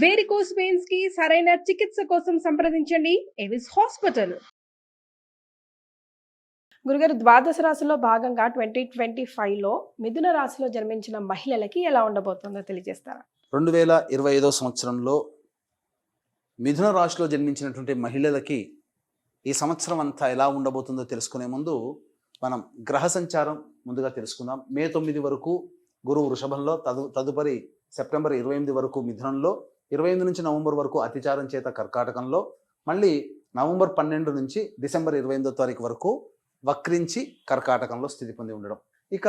Varicose veins కి సరైన చికిత్స కోసం సంప్రదించండి ఎవిస్ హాస్పిటల్. గురుగారు, ద్వాదశ రాశిలో భాగంగా 2025లో మిథున రాశిలో జన్మించిన మహిళలకి ఎలా ఉండబోతుందో తెలియజేస్తారా? 2025 సంవత్సరంలో మిథున రాశిలో జన్మించినటువంటి మహిళలకి ఈ సంవత్సరం అంతా ఎలా ఉండబోతుందో తెలుసుకునే ముందు మనం గ్రహ సంచారం ముందుగా తెలుసుకుందాం. మే 9 వరకు గురువు వృషభంలో, తదుపరి సెప్టెంబర్ 28 వరకు మిథునంలో, 28 నుంచి నవంబర్ వరకు అతిచారం చేత కర్కాటకంలో, మళ్ళీ నవంబర్ 12 నుంచి డిసెంబర్ 28వ తారీఖు వరకు వక్రించి కర్కాటకంలో స్థితి పొంది ఉండడం. ఇక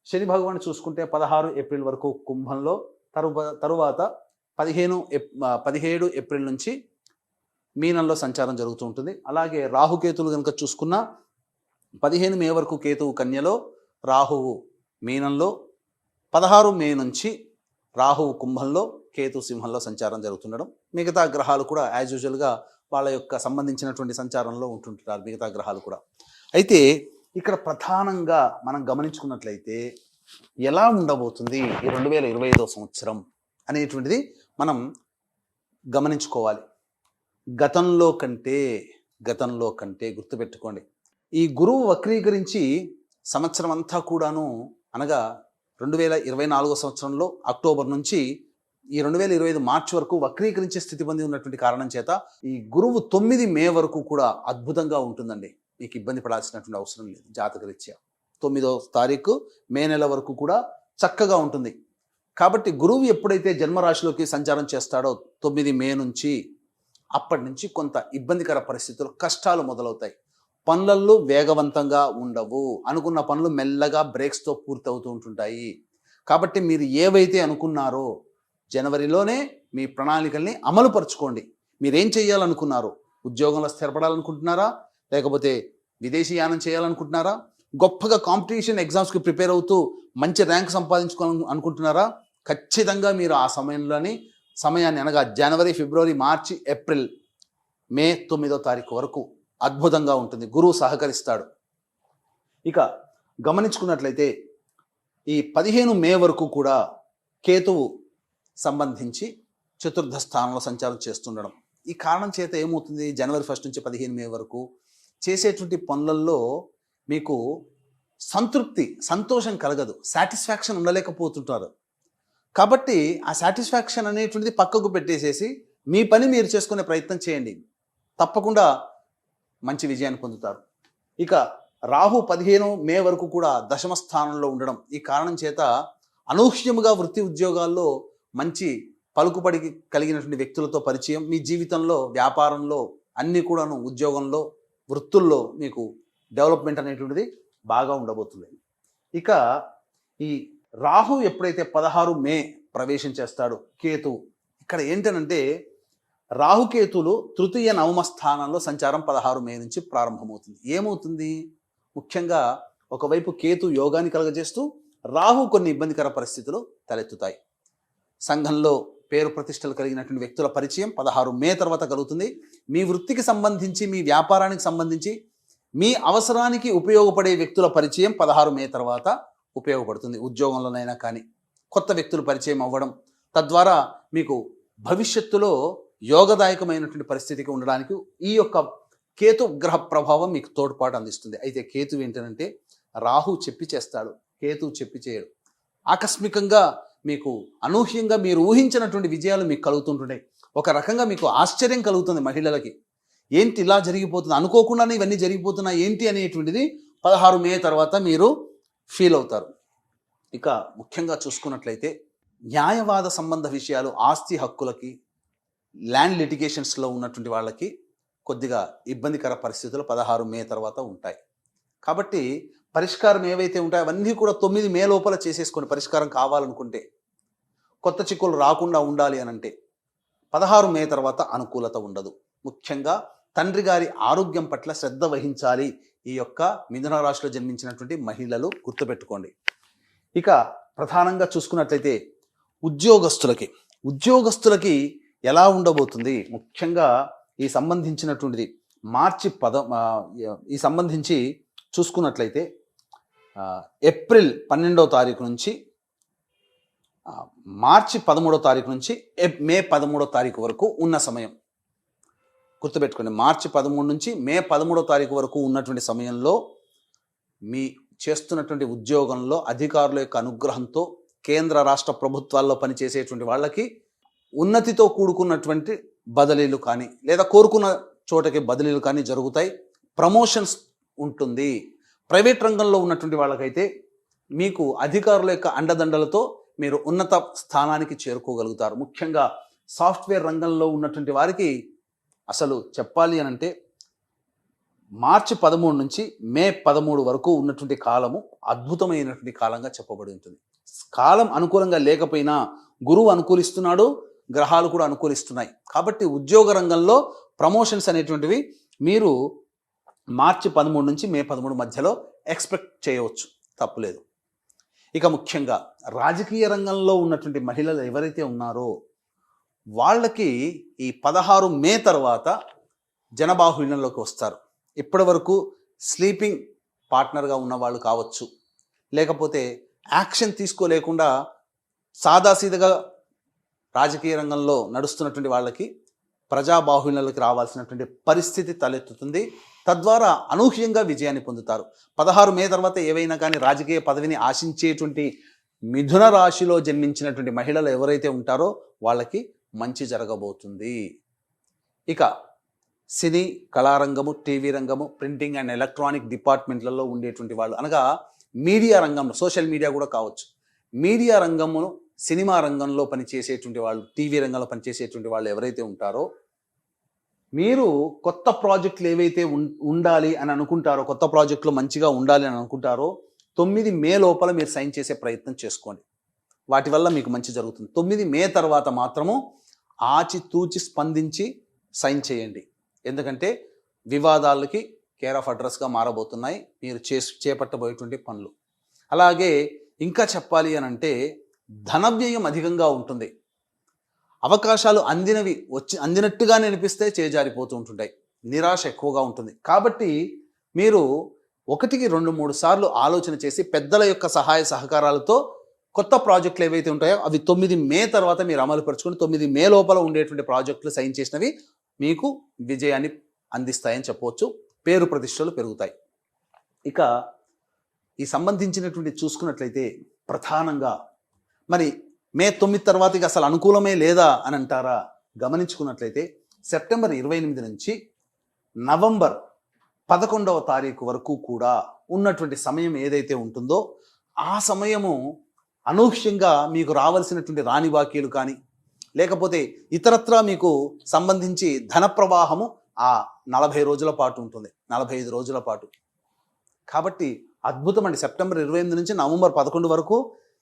శని భగవాన్ చూసుకుంటే 16 ఏప్రిల్ వరకు కుంభంలో, తరువాత 17 ఏప్రిల్ నుంచి మీనంలో సంచారం జరుగుతూ ఉంటుంది. అలాగే రాహుకేతులు కనుక చూసుకున్నా 15 మే వరకు కేతువు కన్యలో, రాహువు మీనంలో, 16 మే నుంచి రాహువు కుంభంలో, కేతు సింహంలో సంచారం జరుగుతుండడం. మిగతా గ్రహాలు కూడా యాజ్ యూజువల్గా వాళ్ళ యొక్క సంబంధించినటువంటి సంచారంలో ఉంటుంటారు మిగతా గ్రహాలు కూడా. అయితే ఇక్కడ ప్రధానంగా మనం గమనించుకున్నట్లయితే ఎలా ఉండబోతుంది ఈ 2025 సంవత్సరం అనేటువంటిది మనం గమనించుకోవాలి. గతంలో కంటే గుర్తుపెట్టుకోండి, ఈ గురువు వక్రీకరించి సంవత్సరం అంతా కూడాను, అనగా 2024 సంవత్సరంలో అక్టోబర్ నుంచి ఈ 2025 మార్చి వరకు వక్రీకరించే స్థితి పొంది ఉన్నటువంటి కారణం చేత ఈ గురువు 9 మే వరకు కూడా అద్భుతంగా ఉంటుందండి. మీకు ఇబ్బంది పడాల్సినటువంటి అవసరం లేదు. జాతకరీత్యా 9వ తారీఖు మే నెల వరకు కూడా చక్కగా ఉంటుంది. కాబట్టి గురువు ఎప్పుడైతే జన్మరాశిలోకి సంచారం చేస్తాడో 9 మే నుంచి, అప్పటి నుంచి కొంత ఇబ్బందికర పరిస్థితులు, కష్టాలు మొదలవుతాయి. పనులలో వేగవంతంగా ఉండవు. అనుకున్న పనులు మెల్లగా బ్రేక్స్తో పూర్తవుతూ ఉంటుంటాయి. కాబట్టి మీరు ఏవైతే అనుకున్నారో జనవరిలోనే మీ ప్రణాళికల్ని అమలుపరుచుకోండి. మీరేం చేయాలనుకున్నారు? ఉద్యోగంలో స్థిరపడాలనుకుంటున్నారా? లేకపోతే విదేశీయానం చేయాలనుకుంటున్నారా? గొప్పగా కాంపిటీషన్ ఎగ్జామ్స్కి ప్రిపేర్ అవుతూ మంచి ర్యాంక్ సంపాదించుకోవాలని అనుకుంటున్నారా? ఖచ్చితంగా మీరు ఆ సమయాన్ని అనగా జనవరి, ఫిబ్రవరి, మార్చి, ఏప్రిల్, మే 9వ తారీఖు వరకు అద్భుతంగా ఉంటుంది. గురువు సహకరిస్తాడు. ఇక గమనించుకున్నట్లయితే ఈ 15 మే వరకు కూడా కేతువు సంబంధించి చతుర్థ స్థానంలో సంచారం చేస్తుండడం. ఈ కారణం చేత ఏమవుతుంది, జనవరి 1 నుంచి 15 మే వరకు చేసేటువంటి పనులలో మీకు సంతోషం కలగదు, సాటిస్ఫాక్షన్ ఉండలేకపోతుంటారు. కాబట్టి ఆ సాటిస్ఫాక్షన్ అనేటువంటిది పక్కకు పెట్టేసేసి మీ పని మీరు చేసుకునే ప్రయత్నం చేయండి. తప్పకుండా మంచి విజయాన్ని పొందుతారు. ఇక రాహు 15 మే వరకు కూడా దశమ స్థానంలో ఉండడం. ఈ కారణం చేత అనూహ్యముగా వృత్తి ఉద్యోగాల్లో మంచి పలుకుబడి కలిగినటువంటి వ్యక్తులతో పరిచయం, మీ జీవితంలో, వ్యాపారంలో, అన్నీ కూడాను, ఉద్యోగంలో, వృత్తుల్లో మీకు డెవలప్మెంట్ అనేటువంటిది బాగా ఉండబోతుంది. ఇక ఈ రాహు ఎప్పుడైతే 16 మే ప్రవేశం చేస్తాడో కేతు, ఇక్కడ ఏంటనంటే రాహుకేతులు తృతీయ నవమ స్థానంలో సంచారం 16 మే నుంచి ప్రారంభమవుతుంది. ఏమవుతుంది, ముఖ్యంగా ఒకవైపు కేతు యోగాన్ని కలగజేస్తూ, రాహు కొన్ని ఇబ్బందికర పరిస్థితులు తలెత్తుతాయి. సంఘంలో పేరు ప్రతిష్టలు కలిగినటువంటి వ్యక్తుల పరిచయం 16 మే తర్వాత కలుగుతుంది. మీ వృత్తికి సంబంధించి, మీ వ్యాపారానికి సంబంధించి, మీ అవసరానికి ఉపయోగపడే వ్యక్తుల పరిచయం 16 మే తర్వాత ఉపయోగపడుతుంది. ఉద్యోగంలోనైనా కానీ కొత్త వ్యక్తులు పరిచయం అవ్వడం, తద్వారా మీకు భవిష్యత్తులో యోగదాయకమైనటువంటి పరిస్థితికి ఉండడానికి ఈ యొక్క కేతు గ్రహ ప్రభావం మీకు తోడ్పాటు అందిస్తుంది. అయితే కేతు ఏంటంటే రాహు చెప్పి చేస్తాడు, కేతు చెప్పి చేయడు. ఆకస్మికంగా మీకు అనూహ్యంగా మీరు ఊహించినటువంటి విజయాలు మీకు కలుగుతుంటున్నాయి. ఒక రకంగా మీకు ఆశ్చర్యం కలుగుతుంది. మహిళలకి ఏంటి ఇలా జరిగిపోతుంది, అనుకోకుండానే ఇవన్నీ జరిగిపోతున్నాయి ఏంటి అనేటువంటిది 16 మే తర్వాత మీరు ఫీల్ అవుతారు. ఇక ముఖ్యంగా చూసుకున్నట్లయితే న్యాయవాద సంబంధ విషయాలు, ఆస్తి హక్కులకి, ల్యాండ్ లిటిగేషన్స్లో ఉన్నటువంటి వాళ్ళకి కొద్దిగా ఇబ్బందికర పరిస్థితులు 16 మే తర్వాత ఉంటాయి. కాబట్టి పరిష్కారం ఏవైతే ఉంటాయో అవన్నీ కూడా 9 మే లోపల చేసేసుకొని, పరిష్కారం కావాలనుకుంటే, కొత్త చిక్కులు రాకుండా ఉండాలి అనంటే 16 మే తర్వాత అనుకూలత ఉండదు. ముఖ్యంగా తండ్రి గారి ఆరోగ్యం పట్ల శ్రద్ధ వహించాలి ఈ యొక్క మిథున రాశిలో జన్మించినటువంటి మహిళలు, గుర్తుపెట్టుకోండి. ఇక ప్రధానంగా చూసుకున్నట్లయితే ఉద్యోగస్తులకి ఎలా ఉండబోతుంది, ముఖ్యంగా ఈ సంబంధించినటువంటిది ఈ సంబంధించి చూసుకున్నట్లయితే ఏప్రిల్ 12వ తారీఖు నుంచి మార్చి 13వ తారీఖు నుంచి మే 13వ తారీఖు వరకు ఉన్న సమయం గుర్తుపెట్టుకోండి. మార్చి 13 నుంచి మే 13వ తారీఖు వరకు ఉన్నటువంటి సమయంలో మీ చేస్తున్నటువంటి ఉద్యోగంలో అధికారుల యొక్క అనుగ్రహంతో కేంద్ర రాష్ట్ర ప్రభుత్వాల్లో పనిచేసేటువంటి వాళ్ళకి ఉన్నతితో కూడుకున్నటువంటి బదిలీలు కానీ లేదా కోరుకున్న చోటకి బదిలీలు కానీ జరుగుతాయి. ప్రమోషన్స్ ఉంటుంది. ప్రైవేట్ రంగంలో ఉన్నటువంటి వాళ్ళకైతే మీకు అధికారుల యొక్క అండదండలతో మీరు ఉన్నత స్థానానికి చేరుకోగలుగుతారు. ముఖ్యంగా సాఫ్ట్వేర్ రంగంలో ఉన్నటువంటి వారికి అసలు చెప్పాలి అని అంటే మార్చి 13 నుంచి మే 13 వరకు ఉన్నటువంటి కాలము అద్భుతమైనటువంటి కాలంగా చెప్పబడి ఉంటుంది. కాలం అనుకూలంగా లేకపోయినా గురువు అనుకూలిస్తున్నాడు, గ్రహాలు కూడా అనుకూలిస్తున్నాయి. కాబట్టి ఉద్యోగ రంగంలో ప్రమోషన్స్ అనేటువంటివి మీరు మార్చి 13 నుంచి మే 13 మధ్యలో ఎక్స్పెక్ట్ చేయవచ్చు, తప్పులేదు. ఇక ముఖ్యంగా రాజకీయ రంగంలో ఉన్నటువంటి మహిళలు ఎవరైతే ఉన్నారో వాళ్ళకి ఈ 16 మే తర్వాత జనబాహుళ్యంలోకి వస్తారు. ఇప్పటి వరకు స్లీపింగ్ పార్ట్నర్గా ఉన్న వాళ్ళు కావచ్చు, లేకపోతే యాక్షన్ తీసుకోలేకుండా సాదాసీదగా రాజకీయ రంగంలో నడుస్తున్నటువంటి వాళ్ళకి ప్రజాబాహుళ్యంలోకి రావాల్సినటువంటి పరిస్థితి తలెత్తుతుంది. తద్వారా అనూహ్యంగా విజయాన్ని పొందుతారు. 16 మే తర్వాత ఏవైనా కానీ రాజకీయ పదవిని ఆశించేటువంటి మిథున రాశిలో జన్మించినటువంటి మహిళలు ఎవరైతే ఉంటారో వాళ్ళకి మంచి జరగబోతుంది. ఇక సినీ కళారంగము, టీవీ రంగము, ప్రింటింగ్ అండ్ ఎలక్ట్రానిక్ డిపార్ట్మెంట్లలో ఉండేటువంటి వాళ్ళు, అనగా మీడియా రంగంలో, సోషల్ మీడియా కూడా కావచ్చు, మీడియా రంగమును, సినిమా రంగంలో పనిచేసేటువంటి వాళ్ళు, టీవీ రంగంలో పనిచేసేటువంటి వాళ్ళు ఎవరైతే ఉంటారో మీరు కొత్త ప్రాజెక్టులు ఏవైతే ఉండాలి అని అనుకుంటారో, కొత్త ప్రాజెక్టులు మంచిగా ఉండాలి అని అనుకుంటారో 9 మే లోపల మీరు సైన్ చేసే ప్రయత్నం చేసుకోండి. వాటి వల్ల మీకు మంచి జరుగుతుంది. 9 మే తర్వాత మాత్రము ఆచితూచి స్పందించి సైన్ చేయండి. ఎందుకంటే వివాదాలకి కేర్ ఆఫ్ అడ్రస్గా మారబోతున్నాయి మీరు చేపట్టబోయేటువంటి పనులు. అలాగే ఇంకా చెప్పాలి అని అంటే ధన వ్యయం అధికంగా ఉంటుంది. అవకాశాలు అందినట్టుగానే అనిపిస్తే చేజారిపోతూ ఉంటుంటాయి. నిరాశ ఎక్కువగా ఉంటుంది. కాబట్టి మీరు 1కి 2-3 సార్లు ఆలోచన చేసి పెద్దల యొక్క సహాయ సహకారాలతో కొత్త ప్రాజెక్టులు ఏవైతే ఉంటాయో అవి 9 మే తర్వాత మీరు అమలు పరుచుకొని 9 మే లోపల ఉండేటువంటి ప్రాజెక్టులు సైన్ చేసినవి మీకు విజయాన్ని అందిస్తాయని చెప్పవచ్చు. పేరు ప్రతిష్టలు పెరుగుతాయి. ఇక ఈ సంబంధించినటువంటి చూసుకున్నట్లయితే ప్రధానంగా మరి మే 9 తర్వాత ఇక అసలు అనుకూలమే లేదా అని అంటారా? గమనించుకున్నట్లయితే సెప్టెంబర్ 28 నుంచి నవంబర్ 11వ తారీఖు వరకు కూడా ఉన్నటువంటి సమయం ఏదైతే ఉంటుందో ఆ సమయము అనూహ్యంగా మీకు రావాల్సినటువంటి రాని బాకీలు కానీ లేకపోతే ఇతరత్రా మీకు సంబంధించి ధన ప్రవాహము ఆ 40 రోజుల పాటు ఉంటుంది, 45 రోజుల పాటు. కాబట్టి అద్భుతం అండి. సెప్టెంబర్ 28 నుంచి నవంబర్ 11 వరకు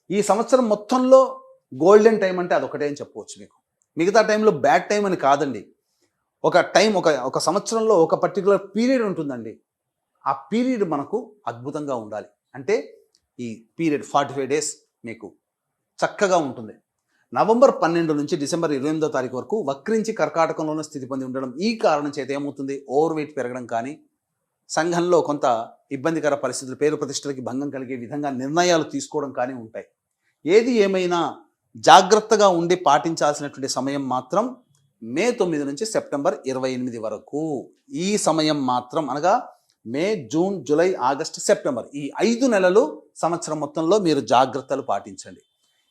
ఈ సంవత్సరం మొత్తంలో గోల్డెన్ టైం అంటే అదొకటే అని చెప్పవచ్చు మీకు. మిగతా టైంలో బ్యాడ్ టైం అని కాదండి. ఒక టైం ఒక సంవత్సరంలో ఒక పర్టికులర్ పీరియడ్ ఉంటుందండి. ఆ పీరియడ్ మనకు అద్భుతంగా ఉండాలి. అంటే ఈ పీరియడ్ 45 డేస్ మీకు చక్కగా ఉంటుంది. నవంబర్ 12 నుంచి డిసెంబర్ 28వ తారీఖు వరకు వక్రించి కర్కాటకంలోనే స్థితి పొంది ఉండడం ఈ కారణం చేత ఏమవుతుంది, ఓవర్ వెయిట్ పెరగడం కానీ, సంఘంలో కొంత ఇబ్బందికర పరిస్థితులు, పేరు ప్రతిష్టలకి భంగం కలిగే విధంగా నిర్ణయాలు తీసుకోవడం కానీ ఉంటాయి. ఏది ఏమైనా జాగ్రత్తగా ఉండి పాటించాల్సినటువంటి సమయం మాత్రం మే 9 నుంచి సెప్టెంబర్ 28 వరకు. ఈ సమయం మాత్రం అనగా మే, జూన్, జూలై, ఆగస్టు, సెప్టెంబర్ ఈ 5 నెలలు సంవత్సరం మొత్తంలో మీరు జాగ్రత్తలు పాటించండి.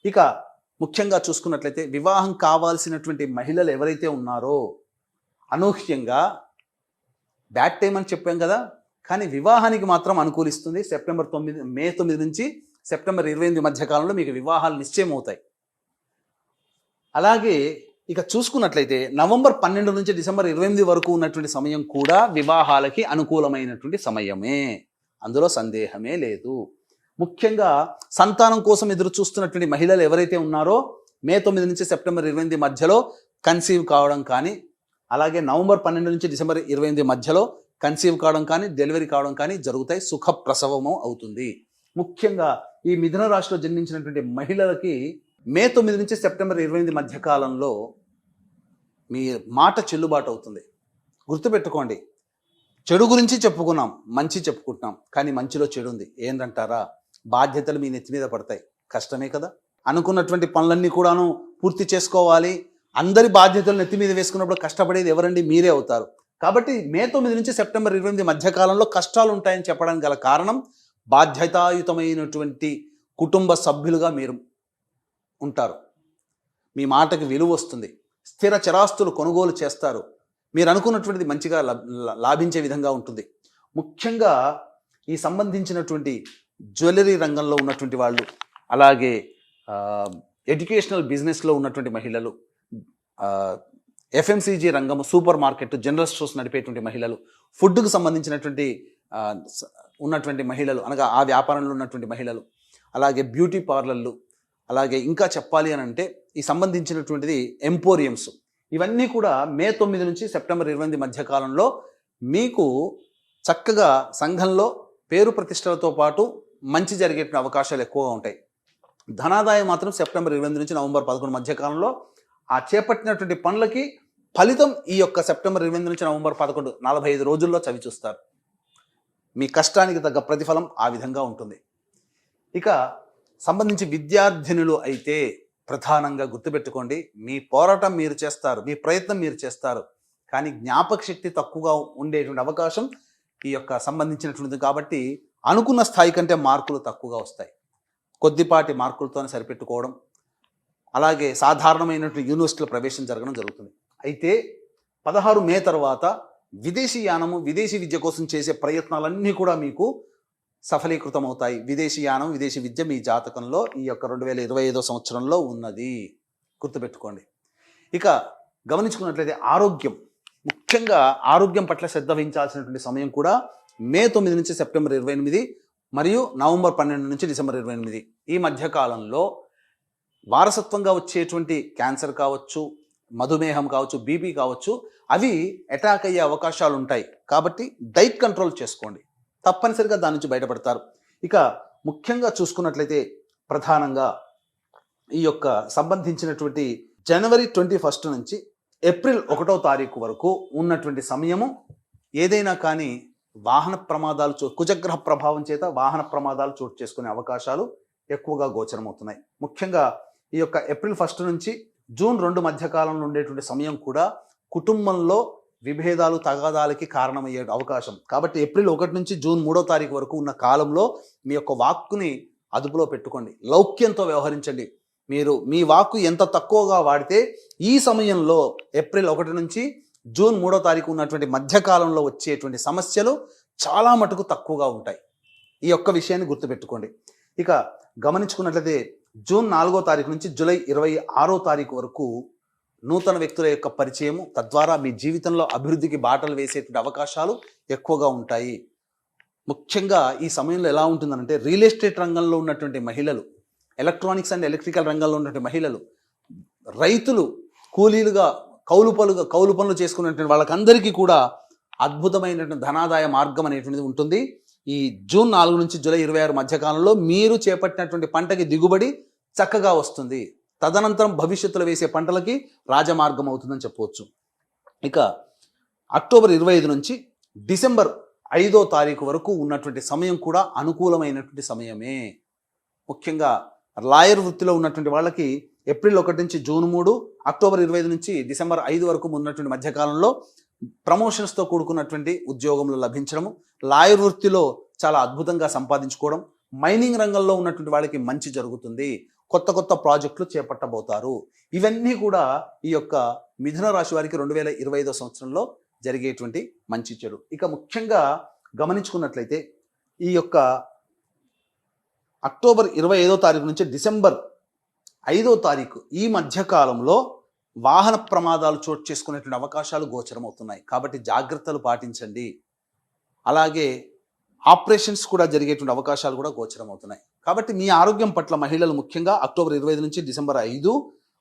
ఇక ముఖ్యంగా చూసుకున్నట్లయితే వివాహం కావాల్సినటువంటి మహిళలు ఎవరైతే ఉన్నారో అనూహ్యంగా బ్యాడ్ టైం అని చెప్పాం కదా, కానీ వివాహానికి మాత్రం అనుకూలిస్తుంది. మే 9 నుంచి సెప్టెంబర్ 28 మధ్య కాలంలో మీకు వివాహాలు నిశ్చయం అవుతాయి. అలాగే ఇక చూసుకున్నట్లయితే నవంబర్ 12 నుంచి డిసెంబర్ 28 వరకు ఉన్నటువంటి సమయం కూడా వివాహాలకి అనుకూలమైనటువంటి సమయమే, అందులో సందేహమే లేదు. ముఖ్యంగా సంతానం కోసం ఎదురు చూస్తున్నటువంటి మహిళలు ఎవరైతే ఉన్నారో మే 9 నుంచి సెప్టెంబర్ 28 మధ్యలో కన్సీవ్ కావడం కానీ, అలాగే నవంబర్ 12 నుంచి డిసెంబర్ 28 మధ్యలో కన్సీవ్ కావడం కానీ, డెలివరీ కావడం కానీ జరుగుతాయి. సుఖ ప్రసవము అవుతుంది. ముఖ్యంగా ఈ మిథున రాశిలో జన్మించినటువంటి మహిళలకి మే 9 నుంచి సెప్టెంబర్ 28 మధ్య కాలంలో మీ మాట చెల్లుబాటు అవుతుంది. గుర్తుపెట్టుకోండి, చెడు గురించి చెప్పుకున్నాం, మంచి చెప్పుకుంటున్నాం, కానీ మంచిలో చెడు ఉంది. ఏంటంటారా? బాధ్యతలు మీ నెత్తి మీద పడతాయి. కష్టమే కదా. అనుకున్నటువంటి పనులన్నీ కూడాను పూర్తి చేసుకోవాలి. అందరి బాధ్యతలు నెత్తి మీద వేసుకున్నప్పుడు కష్టపడేది ఎవరండి? మీరే అవుతారు. కాబట్టి మే 9 నుంచి సెప్టెంబర్ 28 మధ్యకాలంలో కష్టాలు ఉంటాయని చెప్పడానికి గల కారణం బాధ్యతాయుతమైనటువంటి కుటుంబ సభ్యులుగా మీరు ఉంటారు. మీ మాటకి విలువ వస్తుంది. స్థిర చరాస్తులు కొనుగోలు చేస్తారు. మీరు అనుకున్నటువంటిది మంచిగా లాభించే విధంగా ఉంటుంది. ముఖ్యంగా ఈ సంబంధించినటువంటి జ్యువెలరీ రంగంలో ఉన్నటువంటి వాళ్ళు, అలాగే ఎడ్యుకేషనల్ బిజినెస్లో ఉన్నటువంటి మహిళలు, ఎఫ్ఎంసీజీ రంగము, సూపర్ మార్కెట్, జనరల్ స్టోర్స్ నడిపేటువంటి మహిళలు, ఫుడ్కు సంబంధించినటువంటి ఉన్నటువంటి మహిళలు, అనగా ఆ వ్యాపారంలో ఉన్నటువంటి మహిళలు, అలాగే బ్యూటీ పార్లర్లు, అలాగే ఇంకా చెప్పాలి అని అంటే ఈ సంబంధించినటువంటిది ఎంపోరియంస్, ఇవన్నీ కూడా మే 9 నుంచి సెప్టెంబర్ 28 మధ్య కాలంలో మీకు చక్కగా సంఘంలో పేరు ప్రతిష్టలతో పాటు మంచి జరిగేటువంటి అవకాశాలు ఎక్కువగా ఉంటాయి. ధనాదాయం మాత్రం సెప్టెంబర్ 28 నుంచి నవంబర్ 11 మధ్య కాలంలో ఆ చేపట్టినటువంటి పనులకి ఫలితం ఈ యొక్క సెప్టెంబర్ 28 నుంచి నవంబర్ 11 45 రోజుల్లో చవి చూస్తారు. మీ కష్టానికి తగ్గ ప్రతిఫలం ఆ విధంగా ఉంటుంది. ఇక సంబంధించి విద్యార్థినులు అయితే ప్రధానంగా గుర్తుపెట్టుకోండి, మీ పోరాటం మీరు చేస్తారు, మీ ప్రయత్నం మీరు చేస్తారు, కానీ జ్ఞాపక శక్తి తక్కువగా ఉండేటువంటి అవకాశం ఈ యొక్క సంబంధించినటువంటిది. కాబట్టి అనుకున్న స్థాయి కంటే మార్కులు తక్కువగా వస్తాయి. కొద్దిపాటి మార్కులతోనే సరిపెట్టుకోవడం, అలాగే సాధారణమైనటువంటి యూనివర్సిటీల ప్రవేశం జరగడం జరుగుతుంది. అయితే 16 మే తర్వాత విదేశీ యానము, విదేశీ విద్య కోసం చేసే ప్రయత్నాలన్నీ కూడా మీకు సఫలీకృతం అవుతాయి. విదేశీ యానం, విదేశీ విద్య మీ జాతకంలో ఈ యొక్క 2025 సంవత్సరంలో ఉన్నది, గుర్తుపెట్టుకోండి. ఇక గమనించుకున్నట్లయితే ఆరోగ్యం, ముఖ్యంగా ఆరోగ్యం పట్ల శ్రద్ధ వహించాల్సినటువంటి సమయం కూడా మే 9 నుంచి సెప్టెంబర్ 28 మరియు నవంబర్ 12 నుంచి డిసెంబర్ 28 ఈ మధ్యకాలంలో వారసత్వంగా వచ్చేటువంటి క్యాన్సర్ కావచ్చు, మధుమేహం కావచ్చు, బీపీ కావచ్చు, అవి అటాక్ అయ్యే అవకాశాలు ఉంటాయి. కాబట్టి డైట్ కంట్రోల్ చేసుకోండి, తప్పనిసరిగా దాని నుంచి బయటపడతారు. ఇక ముఖ్యంగా చూసుకున్నట్లయితే ప్రధానంగా ఈ యొక్క సంబంధించినటువంటి జనవరి 21 నుంచి ఏప్రిల్ 1వ తారీఖు వరకు ఉన్నటువంటి సమయము ఏదైనా కానీ వాహన ప్రమాదాలు కుజగ్రహ ప్రభావం చేత వాహన ప్రమాదాలు చోటు చేసుకునే అవకాశాలు ఎక్కువగా గోచరమవుతున్నాయి. ముఖ్యంగా ఈ యొక్క ఏప్రిల్ 1 నుంచి జూన్ 2 మధ్యకాలంలో ఉండేటువంటి సమయం కూడా కుటుంబంలో విభేదాలు, తగాదాలకి కారణమయ్యే అవకాశం. కాబట్టి ఏప్రిల్ 1 నుంచి జూన్ 3వ తారీఖు వరకు ఉన్న కాలంలో మీ యొక్క వాక్కుని అదుపులో పెట్టుకోండి, లౌక్యంతో వ్యవహరించండి. మీరు మీ వాక్కు ఎంత తక్కువగా వాడితే ఈ సమయంలో ఏప్రిల్ 1 నుంచి జూన్ 3వ తారీఖు ఉన్నటువంటి మధ్యకాలంలో వచ్చేటువంటి సమస్యలు చాలా మటుకు తక్కువగా ఉంటాయి. ఈ యొక్క విషయాన్ని గుర్తుపెట్టుకోండి. ఇక గమనించుకున్నట్లయితే జూన్ 4వ తారీఖు నుంచి జూలై 26వ తారీఖు వరకు నూతన వ్యక్తుల యొక్క పరిచయము, తద్వారా మీ జీవితంలో అభివృద్ధికి బాటలు వేసేటువంటి అవకాశాలు ఎక్కువగా ఉంటాయి. ముఖ్యంగా ఈ సమయంలో ఎలా ఉంటుందంటే రియల్ ఎస్టేట్ రంగంలో ఉన్నటువంటి మహిళలు, ఎలక్ట్రానిక్స్ అండ్ ఎలక్ట్రికల్ రంగంలో ఉన్నటువంటి మహిళలు, రైతులు, కూలీలుగా కౌలు పనులు చేసుకున్నటువంటి వాళ్ళకందరికీ కూడా అద్భుతమైనటువంటి ధనాదాయ మార్గం అనేటువంటిది ఉంటుంది. ఈ జూన్ 4 నుంచి జూలై 26 మధ్యకాలంలో మీరు చేపట్టినటువంటి పంటకి దిగుబడి చక్కగా వస్తుంది. తదనంతరం భవిష్యత్తులో వేసే పంటలకి రాజమార్గం అవుతుందని చెప్పవచ్చు. ఇక అక్టోబర్ 25 నుంచి డిసెంబర్ 5వ తారీఖు వరకు ఉన్నటువంటి సమయం కూడా అనుకూలమైనటువంటి సమయమే. ముఖ్యంగా లాయర్ వృత్తిలో ఉన్నటువంటి వాళ్ళకి ఏప్రిల్ 1 నుంచి జూన్ 3, అక్టోబర్ 25 నుంచి డిసెంబర్ 5 వరకు ఉన్నటువంటి మధ్యకాలంలో ప్రమోషన్స్తో కూడుకున్నటువంటి ఉద్యోగంలో లభించడము, లాయర్ వృత్తిలో చాలా అద్భుతంగా సంపాదించుకోవడం, మైనింగ్ రంగంలో ఉన్నటువంటి వాళ్ళకి మంచి జరుగుతుంది, కొత్త ప్రాజెక్టులు చేపట్టబోతారు. ఇవన్నీ కూడా ఈ యొక్క మిథున రాశి వారికి 2025 సంవత్సరంలో జరిగేటువంటి మంచి చెడు. ఇక ముఖ్యంగా గమనించుకున్నట్లయితే ఈ యొక్క అక్టోబర్ 25వ తారీఖు నుంచి డిసెంబర్ 5వ తారీఖు ఈ మధ్యకాలంలో వాహన ప్రమాదాలు చోటు చేసుకునేటువంటి అవకాశాలు గోచరమవుతున్నాయి. కాబట్టి జాగ్రత్తలు పాటించండి. అలాగే ఆపరేషన్స్ కూడా జరిగేటువంటి అవకాశాలు కూడా గోచరమవుతున్నాయి. కాబట్టి మీ ఆరోగ్యం పట్ల మహిళలు ముఖ్యంగా అక్టోబర్ 25 నుంచి డిసెంబర్ 5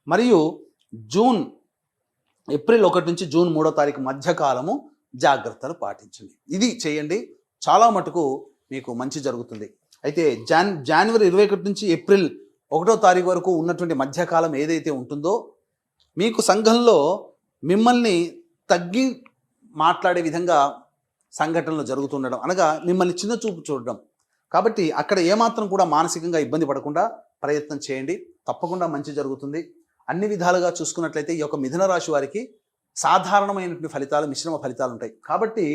మరియు ఏప్రిల్ 1 నుంచి జూన్ 3వ తారీఖు మధ్యకాలము జాగ్రత్తలు పాటించండి. ఇది చేయండి, చాలా మటుకు మీకు మంచి జరుగుతుంది. అయితే జనవరి 21 నుంచి ఏప్రిల్ 1వ తారీఖు వరకు ఉన్నటువంటి మధ్యకాలం ఏదైతే ఉంటుందో మీకు సంఘంలో మిమ్మల్ని తగ్గి మాట్లాడే విధంగా సంఘటనలు జరుగుతుండడం, అనగా మిమ్మల్ని చిన్న చూపు చూడడం. కాబట్టి అక్కడ ఏమాత్రం కూడా మానసికంగా ఇబ్బంది పడకుండా ప్రయత్నం చేయండి, తప్పకుండా మంచి జరుగుతుంది. అన్ని విధాలుగా చూసుకున్నట్లయితే ఈ యొక్క మిథున రాశి వారికి సాధారణమైనటువంటి ఫలితాలు, మిశ్రమ ఫలితాలు ఉంటాయి. కాబట్టి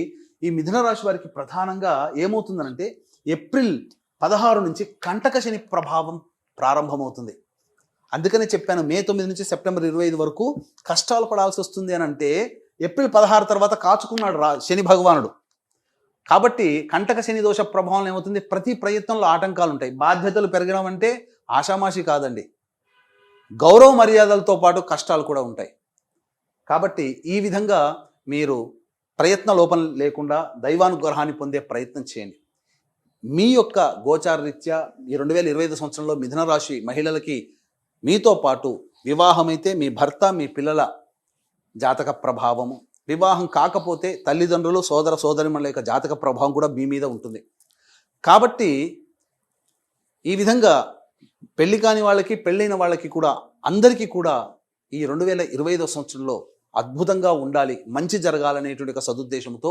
ఈ మిథున రాశి వారికి ప్రధానంగా ఏమవుతుందనంటే ఏప్రిల్ 16 నుంచి కంటక శని ప్రభావం ప్రారంభమవుతుంది. అందుకనే చెప్పాను, మే 9 నుంచి సెప్టెంబర్ 25 వరకు కష్టాలు పడాల్సి వస్తుంది అని అంటే ఏప్రిల్ 16 తర్వాత కాచుకున్నాడు శని భగవానుడు. కాబట్టి కంటక శని దోష ప్రభావం ఏమవుతుంది, ప్రతి ప్రయత్నంలో ఆటంకాలు ఉంటాయి. బాధ్యతలు పెరగడం అంటే ఆషామాషి కాదండి, గౌరవ మర్యాదలతో పాటు కష్టాలు కూడా ఉంటాయి. కాబట్టి ఈ విధంగా మీరు ప్రయత్న లోపం లేకుండా దైవానుగ్రహాన్ని పొందే ప్రయత్నం చేయండి. మీ యొక్క గోచార రీత్యా ఈ 2025 సంవత్సరంలో మిథున రాశి మహిళలకి మీతో పాటు వివాహమైతే మీ భర్త, మీ పిల్లల జాతక ప్రభావము, వివాహం కాకపోతే తల్లిదండ్రులు, సోదర సోదరిమణుల యొక్క జాతక ప్రభావం కూడా మీ మీద ఉంటుంది. కాబట్టి ఈ విధంగా పెళ్లి కాని వాళ్ళకి, పెళ్ళైన వాళ్ళకి కూడా అందరికీ కూడా ఈ 2025 సంవత్సరంలో అద్భుతంగా ఉండాలి, మంచి జరగాలనేటువంటి ఒక సదుద్దేశంతో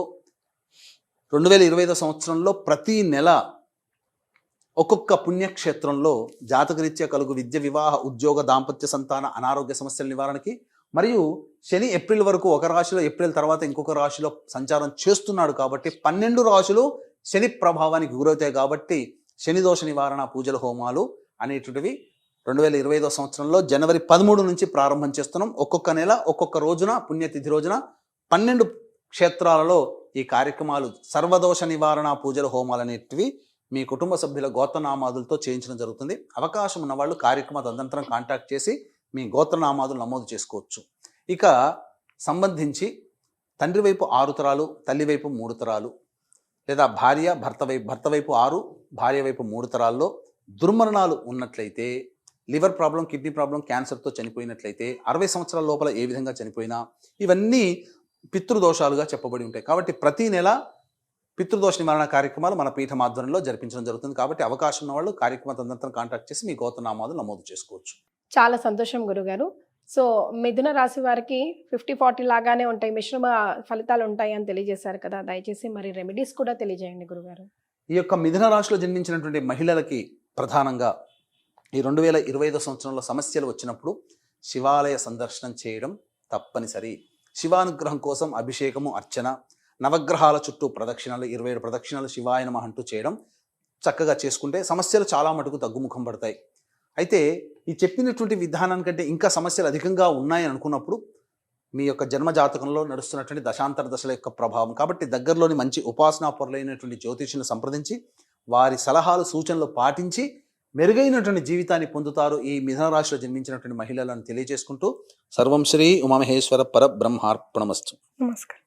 2025 సంవత్సరంలో ప్రతి నెల ఒక్కొక్క పుణ్యక్షేత్రంలో జాతకరీత్యా కలుగు విద్య, వివాహ, ఉద్యోగ, దాంపత్య, సంతాన, అనారోగ్య సమస్యల నివారణకి, మరియు శని ఏప్రిల్ వరకు ఒక రాశిలో, ఏప్రిల్ తర్వాత ఇంకొక రాశిలో సంచారం చేస్తున్నాడు కాబట్టి 12 రాశులు శని ప్రభావానికి గురవుతాయి. కాబట్టి శని దోష నివారణ పూజల, హోమాలు అనేటువంటివి 2025 సంవత్సరంలో జనవరి 13 నుంచి ప్రారంభం చేస్తున్నాం. ఒక్కొక్క నెల ఒక్కొక్క రోజున పుణ్యతిథి రోజున 12 క్షేత్రాలలో ఈ కార్యక్రమాలు, సర్వదోష నివారణ పూజల, హోమాలు అనేటివి మీ కుటుంబ సభ్యుల గోత్రనామాదులతో చేయించడం జరుగుతుంది. అవకాశం ఉన్న వాళ్ళు కార్యక్రమ తదనంతరం కాంటాక్ట్ చేసి మీ గోత్రనామాదులు నమోదు చేసుకోవచ్చు. ఇక సంబంధించి తండ్రి వైపు 6 తరాలు, తల్లి వైపు 3 తరాలు, లేదా భర్త వైపు 6, భార్య వైపు 3 తరాల్లో దుర్మరణాలు ఉన్నట్లయితే, లివర్ ప్రాబ్లం, కిడ్నీ ప్రాబ్లం, క్యాన్సర్తో చనిపోయినట్లయితే, 60 సంవత్సరాల లోపల ఏ విధంగా చనిపోయినా ఇవన్నీ పితృదోషాలుగా చెప్పబడి ఉంటాయి. కాబట్టి ప్రతి నెల పితృదోష నివారణ కార్యక్రమాలు మన పీఠం ఆధ్వర్యంలో జరిపించడం జరుగుతుంది. కాబట్టి అవకాశం ఉన్న వాళ్ళు కార్యక్రమ తదనంతరం కాంటాక్ట్ చేసి మీ గోత్రనామాలు నమోదు చేసుకోవచ్చు. చాలా సంతోషం గురుగారు. సో మిథున రాశి వారికి 50-40 లాగానే ఉంటాయి, మిశ్రమ ఫలితాలు ఉంటాయి అని తెలియజేశారు కదా. దయచేసి మరి రెమెడీస్ కూడా తెలియజేయండి గురుగారు. ఈ యొక్క మిథున రాశిలో జన్మించినటువంటి మహిళలకి ప్రధానంగా ఈ 2025 సంవత్సరంలో సమస్యలు వచ్చినప్పుడు శివాలయ సందర్శనం చేయడం తప్పనిసరి. శివానుగ్రహం కోసం అభిషేకము, అర్చన, నవగ్రహాల చుట్టూ ప్రదక్షిణలు, 27 ప్రదక్షిణలు శివాయ నమః అంటూ చేయడం చక్కగా చేసుకుంటే సమస్యలు చాలా మటుకు తగ్గుముఖం పడతాయి. అయితే ఈ చెప్పినటువంటి విధానానికంటే ఇంకా సమస్యలు అధికంగా ఉన్నాయని అనుకున్నప్పుడు మీ యొక్క జన్మ జాతకంలో నడుస్తున్నటువంటి దశాంతర దశల యొక్క ప్రభావం. కాబట్టి దగ్గరలోని మంచి ఉపాసనా పొరలైనటువంటి జ్యోతిష్యులను సంప్రదించి వారి సలహాలు, సూచనలు పాటించి మెరుగైనటువంటి జీవితాన్ని పొందుతారు ఈ మిథున రాశిలో జన్మించినటువంటి మహిళలను తెలియజేసుకుంటూ సర్వం శ్రీ ఉమామహేశ్వర పరబ్రహ్మార్పణమస్తు. నమస్కారం.